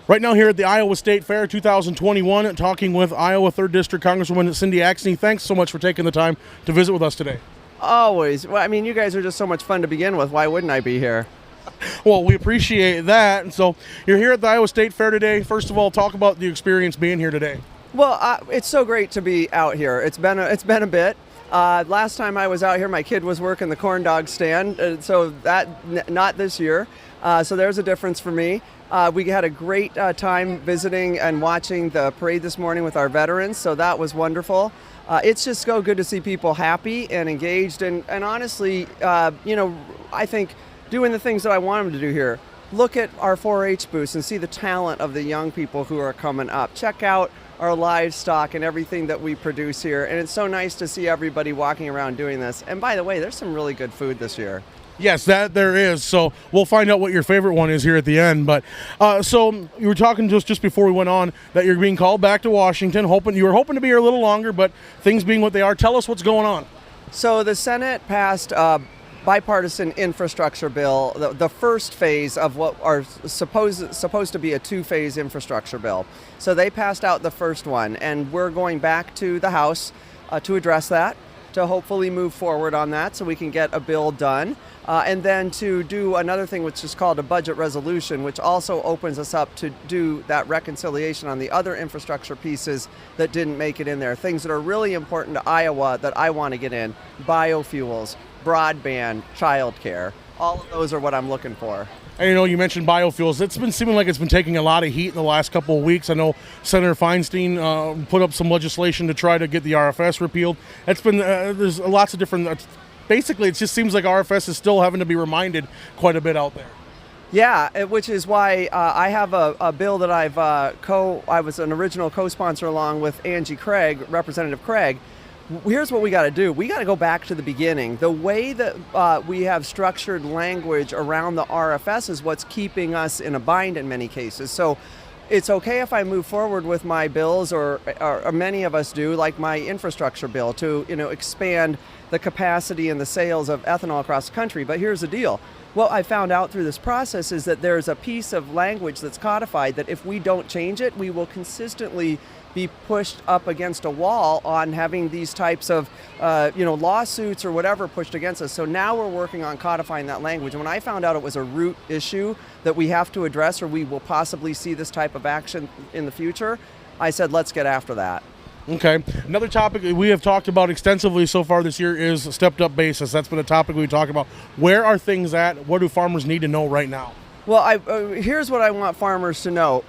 Right now here at the Iowa State Fair 2021, talking with Iowa 3rd District Congresswoman Cindy Axne. Thanks so much for taking the time to visit with us today. Always. Well, I mean, you guys are just so much fun to begin with. Why wouldn't I be here? Well, we appreciate that. And so you're here at the Iowa State Fair today. First of all, talk about the experience being here today. Well, it's so great to be out here. It's been a bit. Last time I was out here, my kid was working the corn dog stand, so that not this year. So there's a difference for me. We had a great time visiting and watching the parade this morning with our veterans, so that was wonderful. It's just so good to see people happy and engaged, and honestly, I think doing the things that I want them to do here. Look at our 4-H booths and see the talent of the young people who are coming up. Check out our livestock and everything that we produce here, and it's so nice to see everybody walking around doing this. And by the way, there's some really good food this year. Yes, that there is. So we'll find out what your favorite one is here at the end. But so you were talking just before we went on that you're being called back to Washington. You were hoping to be here a little longer, but things being what they are, tell us what's going on. So the Senate passed a bipartisan infrastructure bill, the first phase of what are supposed to be a two-phase infrastructure bill. So they passed out the first one, and we're going back to the House to address that, to hopefully move forward on that so we can get a bill done. And then to do another thing which is called a budget resolution, which also opens us up to do that reconciliation on the other infrastructure pieces that didn't make it in there. Things that are really important to Iowa that I want to get in: biofuels, broadband, childcare. All of those are what I'm looking for. And you mentioned biofuels. It's been seeming like it's been taking a lot of heat in the last couple of weeks. I know Senator Feinstein put up some legislation to try to get the RFS repealed. It's been there's lots of different. Basically, it just seems like RFS is still having to be reminded quite a bit out there. Yeah, which is why I have a bill that I was an original co-sponsor along with Angie Craig, Representative Craig. Here's what we got to do. We got to go back to the beginning. The way that we have structured language around the RFS is what's keeping us in a bind in many cases. So it's okay if I move forward with my bills, or many of us do, like my infrastructure bill, to expand the capacity and the sales of ethanol across the country. But here's the deal. What I found out through this process is that there's a piece of language that's codified that if we don't change it, we will consistently be pushed up against a wall on having these types of lawsuits or whatever pushed against us. So now we're working on codifying that language. And when I found out it was a root issue that we have to address, or we will possibly see this type of action in the future, I said, let's get after that. Okay. Another topic we have talked about extensively so far this year is stepped up basis. That's been a topic we talk about. Where are things at? What do farmers need to know right now? Well, here's what I want farmers to know.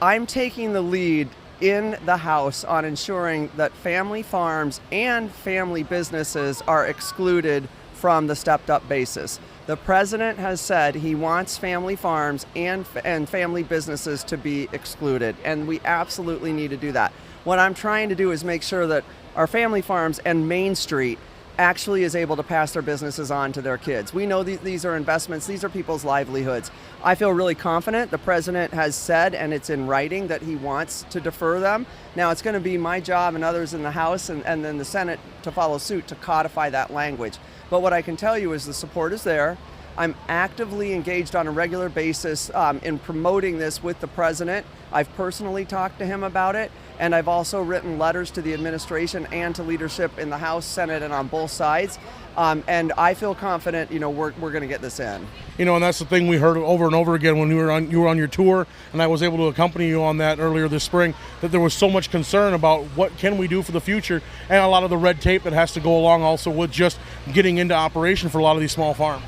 I'm taking the lead in the House on ensuring that family farms and family businesses are excluded from the stepped up basis. The president has said he wants family farms and family businesses to be excluded, and we absolutely need to do that. What I'm trying to do is make sure that our family farms and Main Street actually is able to pass their businesses on to their kids. We know these are investments, these are people's livelihoods. I feel really confident. The president has said, and it's in writing, that he wants to defer them. Now it's going to be my job and others in the House and then the Senate to follow suit to codify that language. But what I can tell you is the support is there. I'm actively engaged on a regular basis in promoting this with the president. I've personally talked to him about it, and I've also written letters to the administration and to leadership in the House, Senate, and on both sides. And I feel confident, we're going to get this in. And that's the thing we heard over and over again when you were on your tour, and I was able to accompany you on that earlier this spring, that there was so much concern about what can we do for the future, and a lot of the red tape that has to go along also with just getting into operation for a lot of these small farms.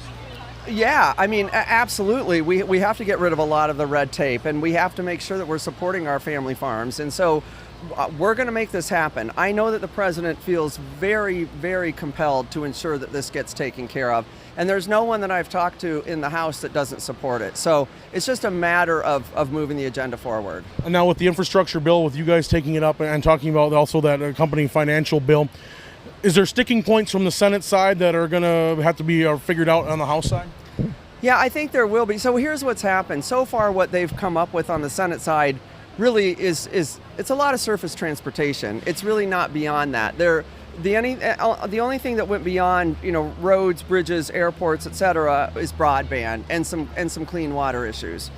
Yeah, I mean, absolutely. We have to get rid of a lot of the red tape, and we have to make sure that we're supporting our family farms. And so we're going to make this happen. I know that the president feels very, very compelled to ensure that this gets taken care of. And there's no one that I've talked to in the House that doesn't support it. So it's just a matter of moving the agenda forward. And now with the infrastructure bill, with you guys taking it up and talking about also that accompanying financial bill, is there sticking points from the Senate side that are going to have to be figured out on the House side? Yeah, I think there will be. So here's what's happened. So far, what they've come up with on the Senate side really is it's a lot of surface transportation. It's really not beyond that. The only thing that went beyond, roads, bridges, airports, etc., is broadband and some clean water issues.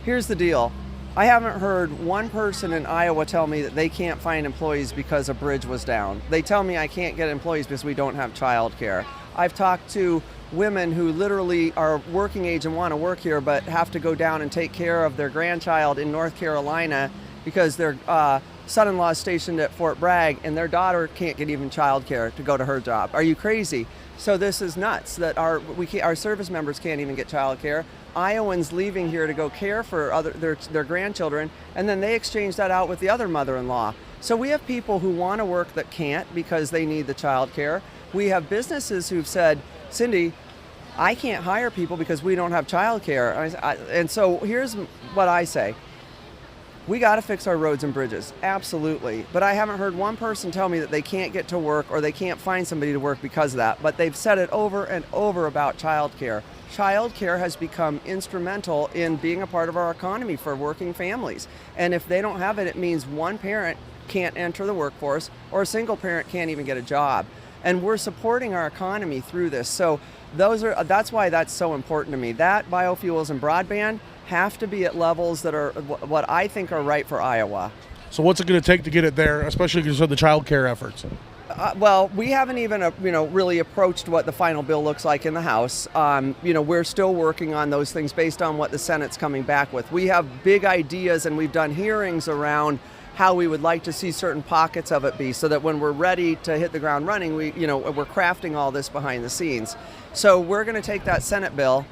Here's the deal. I haven't heard one person in Iowa tell me that they can't find employees because a bridge was down. They tell me I can't get employees because we don't have childcare. I've talked to women who literally are working age and want to work here but have to go down and take care of their grandchild in North Carolina because their son-in-law is stationed at Fort Bragg and their daughter can't get even childcare to go to her job. Are you crazy? So this is nuts that our service members can't even get childcare. Iowans leaving here to go care for their grandchildren, and then they exchange that out with the other mother-in-law. So we have people who want to work that can't because they need the childcare. We have businesses who've said, Cindy, I can't hire people because we don't have childcare. And so here's what I say. We got to fix our roads and bridges, absolutely. But I haven't heard one person tell me that they can't get to work or they can't find somebody to work because of that. But they've said it over and over about childcare. Childcare has become instrumental in being a part of our economy for working families. And if they don't have it, it means one parent can't enter the workforce or a single parent can't even get a job. And we're supporting our economy through this. So that's why that's so important to me. That, biofuels, and broadband have to be at levels that are what I think are right for Iowa. So what's it going to take to get it there, especially because of the child care efforts? Well, we haven't even really approached what the final bill looks like in the House. We're still working on those things based on what the Senate's coming back with. We have big ideas, and we've done hearings around how we would like to see certain pockets of it be, so that when we're ready to hit the ground running, we're crafting all this behind the scenes. So we're going to take that Senate bill.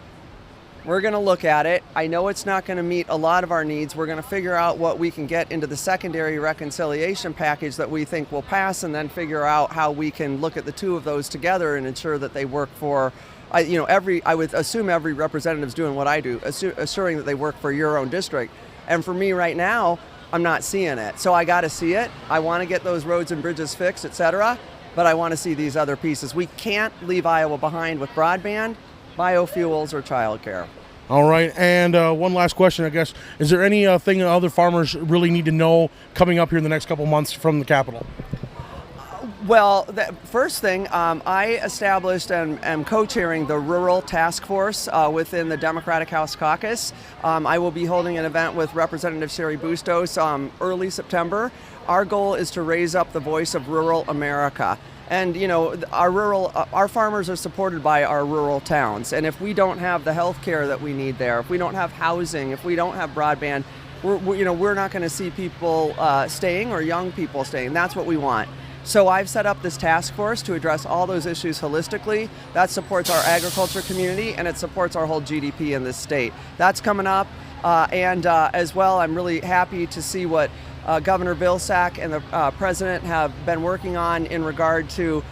We're going to look at it. I know it's not going to meet a lot of our needs. We're going to figure out what we can get into the secondary reconciliation package that we think will pass, and then figure out how we can look at the two of those together and ensure that they work for, I would assume every representative's doing what I do, assuring that they work for your own district. And for me right now, I'm not seeing it. So I got to see it. I want to get those roads and bridges fixed, et cetera, but I want to see these other pieces. We can't leave Iowa behind with broadband, biofuels, or childcare. All right, and one last question, I guess. Is there anything that other farmers really need to know coming up here in the next couple months from the Capitol? Well, the first thing, I established and am co-chairing the Rural Task Force within the Democratic House Caucus. I will be holding an event with Representative Sherry Bustos early September. Our goal is to raise up the voice of rural America. And our farmers are supported by our rural towns. And if we don't have the health care that we need there, if we don't have housing, if we don't have broadband, we're not going to see people staying or young people staying. That's what we want. So I've set up this task force to address all those issues holistically. That supports our agriculture community, and it supports our whole GDP in this state. That's coming up. And as well, I'm really happy to see what Governor Vilsack and the President have been working on in regard to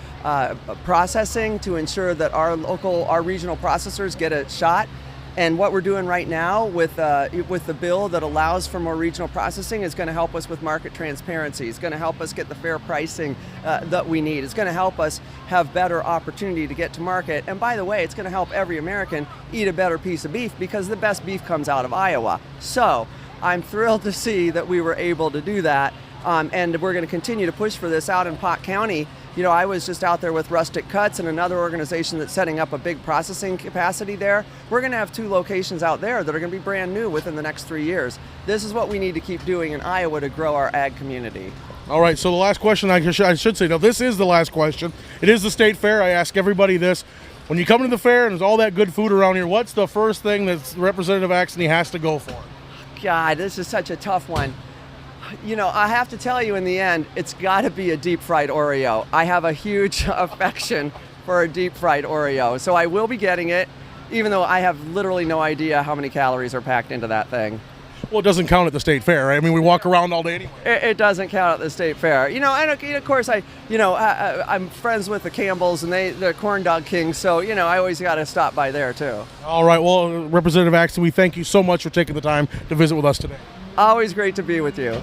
processing to ensure that our regional processors get a shot. And what we're doing right now with the bill that allows for more regional processing is going to help us with market transparency. It's going to help us get the fair pricing that we need. It's going to help us have better opportunity to get to market. And by the way, it's going to help every American eat a better piece of beef, because the best beef comes out of Iowa. So I'm thrilled to see that we were able to do that. And we're going to continue to push for this out in Pot County. I was just out there with Rustic Cuts and another organization that's setting up a big processing capacity there. We're going to have 2 locations out there that are going to be brand new within the next 3 years. This is what we need to keep doing in Iowa to grow our ag community. All right, so the last question I should say, now this is the last question. It is the state fair. I ask everybody this. When you come to the fair and there's all that good food around here, what's the first thing that Representative Axne has to go for? God, this is such a tough one. I have to tell you, in the end, it's got to be a deep fried Oreo. I have a huge affection for a deep fried Oreo. So I will be getting it, even though I have literally no idea how many calories are packed into that thing. Well, it doesn't count at the state fair, right? I mean, we walk around all day anyway. It doesn't count at the state fair. And of course, I'm friends with the Campbells, and they're corn dog kings, so, I always got to stop by there, too. All right. Well, Representative Axne, we thank you so much for taking the time to visit with us today. Always great to be with you.